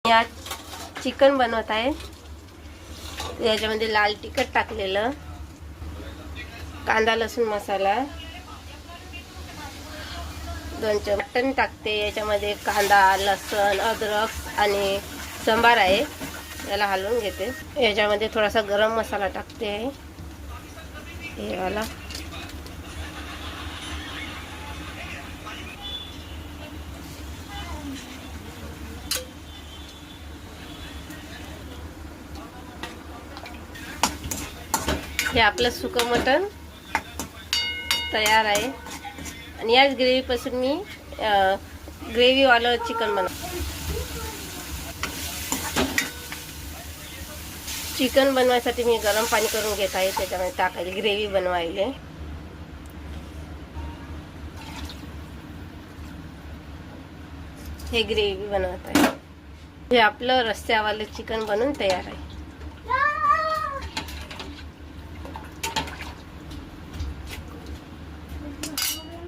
या चिकन बनवत आहे। याच्यामध्ये लाल तिखट टाकलेलं, कांदा लसूण मसाला, 2 चमचे मटण टाकते। याच्यामध्ये कांदा लसूण अद्रक आणि सांबार आहे, याला हलवून घेते। याच्यामध्ये थोडासा गरम मसाला टाकते, हे वाला। हे आपलं सुकं मटण तयार आहे आणि याच ग्रेव्ही पासून मी ग्रेव्ही वाला चिकन चिकन बनवायसाठी मी गरम पाणी करून घेत आहे, त्याच्यामध्ये टाकायला ग्रेव्ही बनवायला। हे ग्रेव्ही बनवत आहे। हे आपलं रस्स्यावालं चिकन बनून तयार आहे।